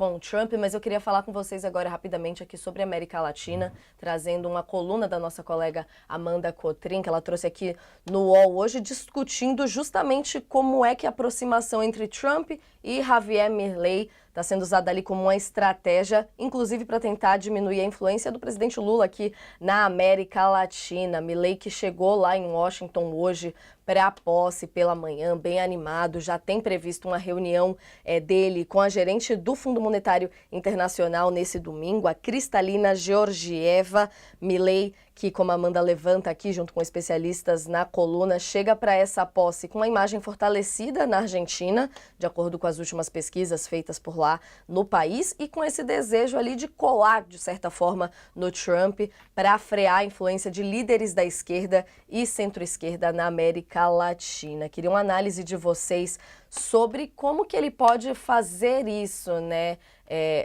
com o Trump, mas eu queria falar com vocês agora rapidamente aqui sobre a América Latina, trazendo uma coluna da nossa colega Amanda Cotrim, que ela trouxe aqui no UOL hoje, discutindo justamente como é que a aproximação entre Trump e Javier Milei está sendo usada ali como uma estratégia, inclusive para tentar diminuir a influência do presidente Lula aqui na América Latina. Milei, que chegou lá em Washington hoje para a posse pela manhã, bem animado, já tem previsto uma reunião dele com a gerente do Fundo Monetário Internacional nesse domingo, a Kristalina Georgieva. Milei, que, como a Amanda levanta aqui, junto com especialistas na coluna, chega para essa posse com uma imagem fortalecida na Argentina, de acordo com as últimas pesquisas feitas por lá no país, e com esse desejo ali de colar, de certa forma, no Trump, para frear a influência de líderes da esquerda e centro-esquerda na América Latina. Queria uma análise de vocês sobre como que ele pode fazer isso, né,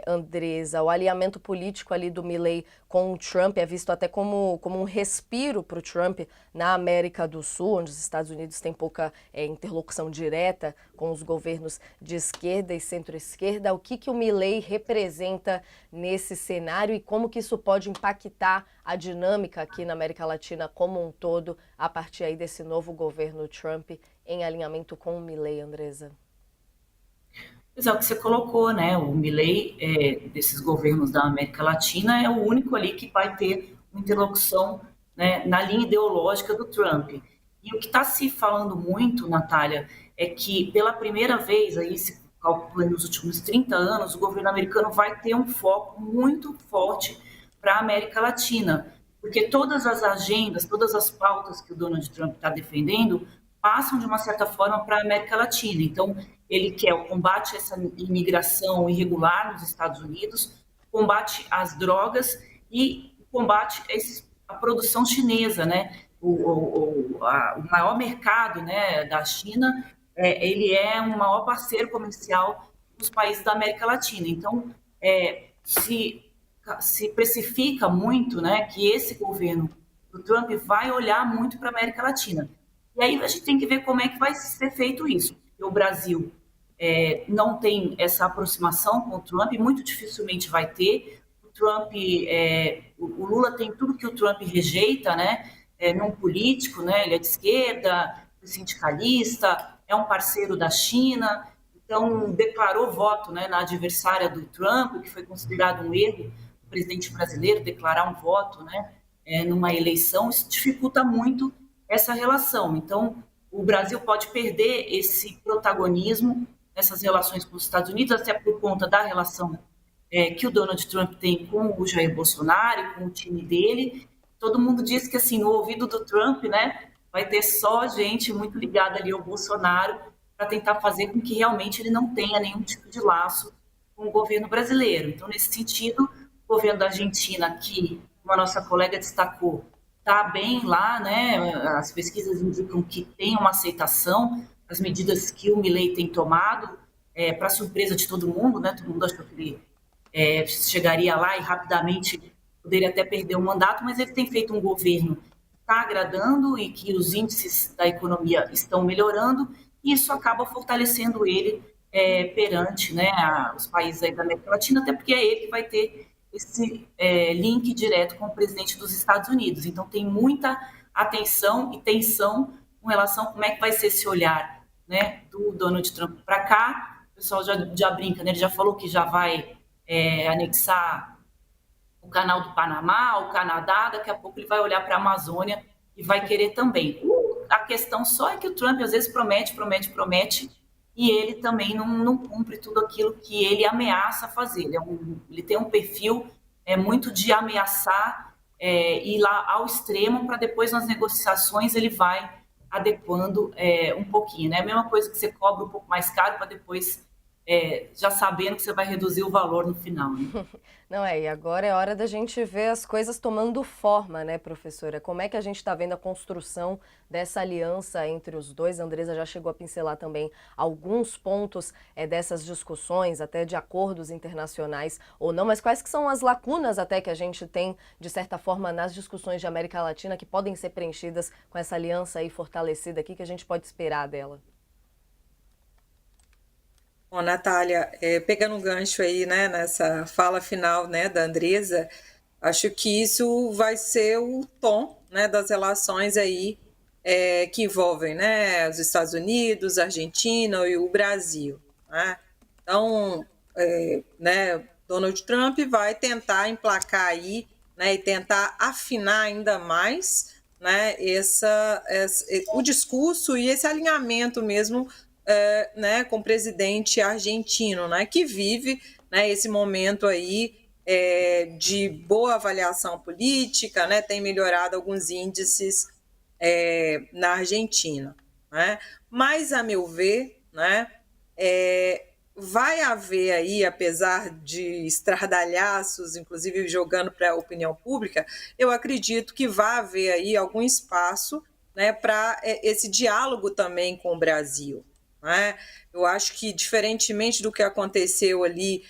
Andresa? O alinhamento político ali do Milei com o Trump é visto até como um respiro para o Trump na América do Sul, onde os Estados Unidos têm pouca interlocução direta com os governos de esquerda e centro-esquerda. O que o Milei representa nesse cenário e como que isso pode impactar a dinâmica aqui na América Latina como um todo, a partir aí desse novo governo Trump em alinhamento com o Milei, Andresa? Pois é, o que você colocou, né? O Milei, desses governos da América Latina, é o único ali que vai ter uma interlocução, né, na linha ideológica do Trump. E o que está se falando muito, Natália, é que pela primeira vez, aí se calcula nos últimos 30 anos, o governo americano vai ter um foco muito forte para a América Latina, porque todas as agendas, todas as pautas que o Donald Trump está defendendo passam, de uma certa forma, para a América Latina. Então, ele quer o combate a essa imigração irregular nos Estados Unidos, combate às drogas e combate a produção chinesa, né? O maior mercado, né, da China, ele é um maior parceiro comercial dos países da América Latina. Então, se precifica muito, né, que esse governo do Trump vai olhar muito para a América Latina. E aí a gente tem que ver como é que vai ser feito isso. O Brasil não tem essa aproximação com o Trump, muito dificilmente vai ter. O Trump, o Lula tem tudo que o Trump rejeita, né? Num político, né? Ele é de esquerda, é sindicalista, é um parceiro da China, então declarou voto, né, na adversária do Trump, o que foi considerado um erro do presidente brasileiro declarar um voto, né, numa eleição. Isso dificulta muito essa relação. Então, o Brasil pode perder esse protagonismo nessas relações com os Estados Unidos, até por conta da relação que o Donald Trump tem com o Jair Bolsonaro e com o time dele. Todo mundo diz que, assim, no ouvido do Trump, né, vai ter só gente muito ligada ali ao Bolsonaro para tentar fazer com que realmente ele não tenha nenhum tipo de laço com o governo brasileiro. Então, nesse sentido, o governo da Argentina, que, como a nossa colega destacou, está bem lá, né? As pesquisas indicam que tem uma aceitação, as medidas que o Milei tem tomado, para surpresa de todo mundo, né? Todo mundo achou que ele chegaria lá e rapidamente poderia até perder o mandato, mas ele tem feito um governo que está agradando e que os índices da economia estão melhorando, e isso acaba fortalecendo ele perante, né, os países aí da América Latina, até porque é ele que vai ter esse link direto com o presidente dos Estados Unidos. Então, tem muita atenção e tensão com relação a como é que vai ser esse olhar, né, do Donald Trump para cá. O pessoal já brinca, né, ele já falou que já vai anexar o canal do Panamá, o Canadá, daqui a pouco ele vai olhar para a Amazônia e vai querer também. A questão só é que o Trump às vezes promete, e ele também não cumpre tudo aquilo que ele ameaça fazer. Ele tem um perfil muito de ameaçar, ir lá ao extremo, para depois nas negociações ele vai adequando um pouquinho. Né? A mesma coisa que você cobra um pouco mais caro para depois já sabendo que você vai reduzir o valor no final. Né? Não e agora é hora da gente ver as coisas tomando forma, né, professora? Como é que a gente está vendo a construção dessa aliança entre os dois? A Andresa já chegou a pincelar também alguns pontos dessas discussões, até de acordos internacionais ou não, mas quais que são as lacunas até que a gente tem, de certa forma, nas discussões de América Latina que podem ser preenchidas com essa aliança aí fortalecida aqui, que a gente pode esperar dela? Bom, Natália, pegando um gancho aí, né, nessa fala final, né, da Andresa, acho que isso vai ser o tom, né, das relações aí que envolvem, né, os Estados Unidos, a Argentina e o Brasil, né? Então, né, Donald Trump vai tentar emplacar aí, né, e tentar afinar ainda mais, né, o discurso e esse alinhamento mesmo, né, com o presidente argentino, né, que vive, né, esse momento aí de boa avaliação política, né, tem melhorado alguns índices na Argentina, né? Mas, a meu ver, né, vai haver aí, apesar de estardalhaços, inclusive jogando para a opinião pública, eu acredito que vai haver aí algum espaço, né, para esse diálogo também com o Brasil, né? Eu acho que, diferentemente do que aconteceu ali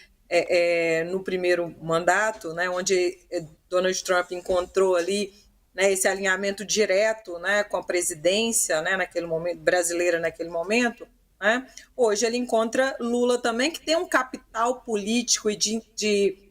no primeiro mandato, né, onde Donald Trump encontrou ali, né, esse alinhamento direto, né, com a presidência, né, naquele momento brasileira naquele momento, né? Hoje ele encontra Lula também, que tem um capital político e de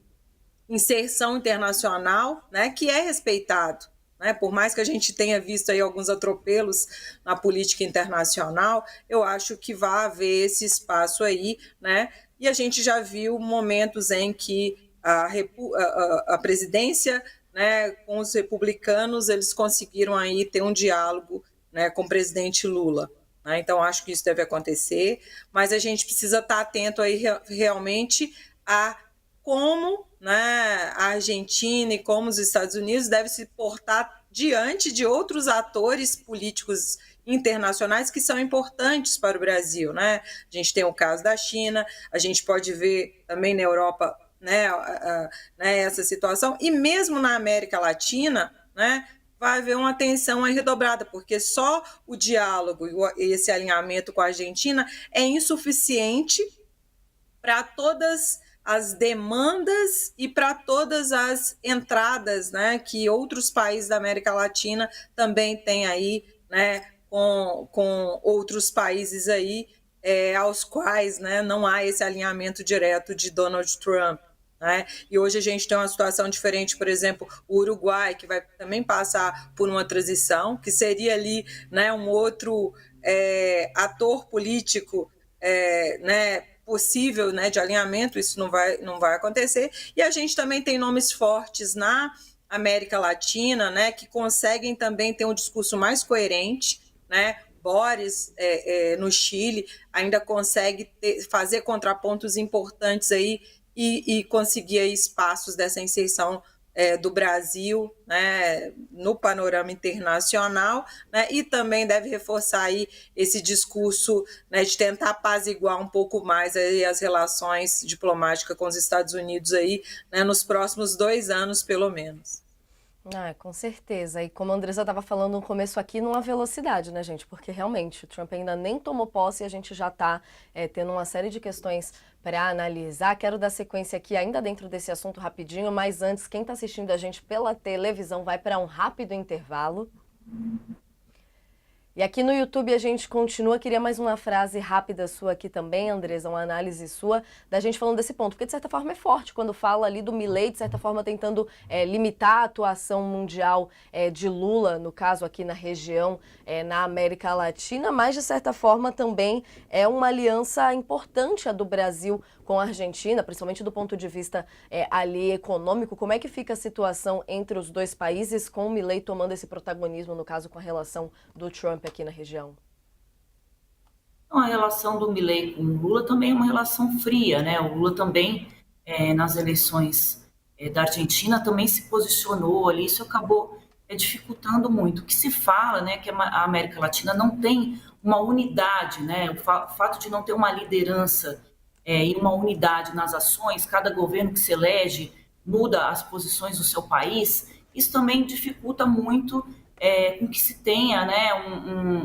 inserção internacional, né, que é respeitado, né? Por mais que a gente tenha visto aí alguns atropelos na política internacional, eu acho que vai haver esse espaço aí, né? E a gente já viu momentos em que a presidência, né, com os republicanos, eles conseguiram aí ter um diálogo, né, com o presidente Lula. Né? Então, acho que isso deve acontecer, mas a gente precisa estar atento aí realmente a como, né, a Argentina e como os Estados Unidos devem se portar diante de outros atores políticos internacionais que são importantes para o Brasil, né? A gente tem o caso da China, a gente pode ver também na Europa, né, né, essa situação, e mesmo na América Latina, né, vai haver uma tensão aí redobrada, porque só o diálogo e esse alinhamento com a Argentina é insuficiente para todas as demandas e para todas as entradas, né, que outros países da América Latina também têm aí, né, com outros países aí, aos quais, né, não há esse alinhamento direto de Donald Trump. Né? E hoje a gente tem uma situação diferente, por exemplo, o Uruguai, que vai também passar por uma transição, que seria ali, né, um outro ator político, né, possível, né, de alinhamento. Isso não vai acontecer. E a gente também tem nomes fortes na América Latina, né, que conseguem também ter um discurso mais coerente, né? Boris, no Chile, ainda consegue fazer contrapontos importantes aí e conseguir aí espaços dessa inserção do Brasil, né, no panorama internacional, né, e também deve reforçar aí esse discurso, né, de tentar apaziguar um pouco mais aí as relações diplomáticas com os Estados Unidos aí, né, nos próximos 2 anos, pelo menos. Ah, com certeza. E como a Andressa estava falando no começo aqui, numa velocidade, né, gente? Porque realmente o Trump ainda nem tomou posse e a gente já está tendo uma série de questões para analisar. Quero dar sequência aqui ainda dentro desse assunto rapidinho, mas antes, quem está assistindo a gente pela televisão vai para um rápido intervalo. E aqui no YouTube a gente continua, queria mais uma frase rápida sua aqui também, Andresa, uma análise sua, da gente falando desse ponto, porque de certa forma é forte quando fala ali do Milei, de certa forma tentando limitar a atuação mundial de Lula, no caso aqui na região, na América Latina, mas de certa forma também é uma aliança importante a do Brasil com a Argentina, principalmente do ponto de vista ali econômico. Como é que fica a situação entre os dois países, com o Milei tomando esse protagonismo, no caso com a relação do Trump aqui na região? Então, a relação do Milei com o Lula também é uma relação fria, né? O Lula também, nas eleições da Argentina, também se posicionou ali, isso acabou dificultando muito. O que se fala, né, que a América Latina não tem uma unidade, né? O fato de não ter uma liderança e uma unidade nas ações, cada governo que se elege muda as posições do seu país, isso também dificulta muito com que se tenha, né,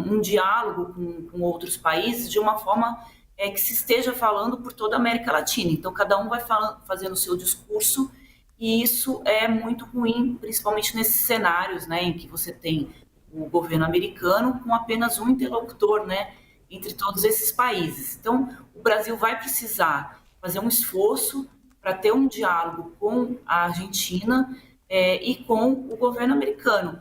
um diálogo com outros países de uma forma que se esteja falando por toda a América Latina. Então, cada um vai fazendo o seu discurso e isso é muito ruim, principalmente nesses cenários, né, em que você tem o governo americano com apenas um interlocutor, né, entre todos esses países. Então, o Brasil vai precisar fazer um esforço para ter um diálogo com a Argentina e com o governo americano,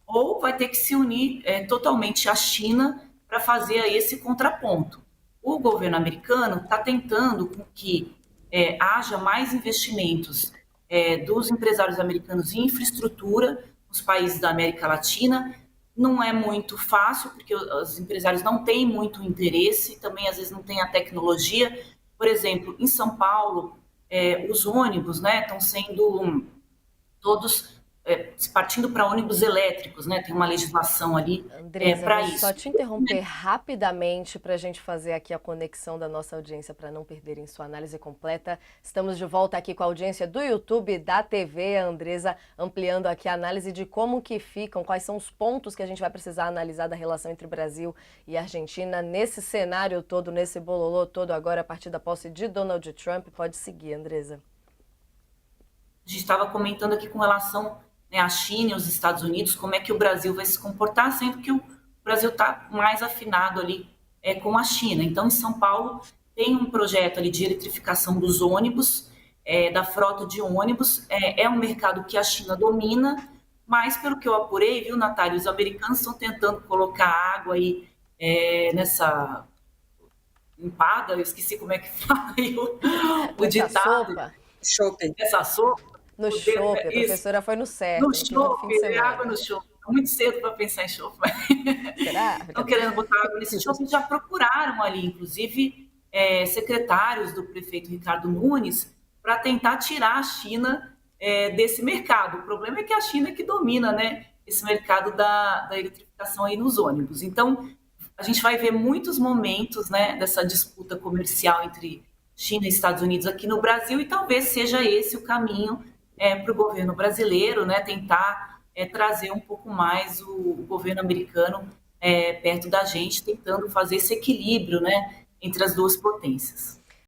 ou vai ter que se unir totalmente à China para fazer esse contraponto. O governo americano está tentando com que haja mais investimentos dos empresários americanos em infraestrutura nos países da América Latina. Não é muito fácil, porque os empresários não têm muito interesse, também às vezes não têm a tecnologia. Por exemplo, em São Paulo, os ônibus, né, estão sendo todos partindo para ônibus elétricos, né? Tem uma legislação ali Andresa, para vou isso. só te interromper rapidamente para a gente fazer aqui a conexão da nossa audiência para não perderem sua análise completa. Estamos de volta aqui com a audiência do YouTube, da TV, a Andresa ampliando aqui a análise de como que ficam, quais são os pontos que a gente vai precisar analisar da relação entre Brasil e Argentina nesse cenário todo, nesse bololô todo agora a partir da posse de Donald Trump. Pode seguir, Andresa. A gente estava comentando aqui com relação a China e os Estados Unidos, como é que o Brasil vai se comportar, sendo que o Brasil está mais afinado ali com a China. Então, em São Paulo, tem um projeto ali de eletrificação dos ônibus, da frota de ônibus. É um mercado que a China domina, mas, pelo que eu apurei, viu, Natália, os americanos estão tentando colocar água aí nessa empada, eu esqueci como é que fala aí o ditado. Shopping. Essa sopa. No shopping, a professora foi no certo. No shopping, água no shopping. É muito cedo para pensar em shopping. Será? Estão querendo botar água nesse shopping, já procuraram ali, inclusive, secretários do prefeito Ricardo Nunes, para tentar tirar a China desse mercado. O problema é que a China é que domina, né, esse mercado da eletrificação aí nos ônibus. Então, a gente vai ver muitos momentos, né, dessa disputa comercial entre China e Estados Unidos aqui no Brasil, e talvez seja esse o caminho para o governo brasileiro, né, tentar trazer um pouco mais o governo americano perto da gente, tentando fazer esse equilíbrio, né, entre as duas potências.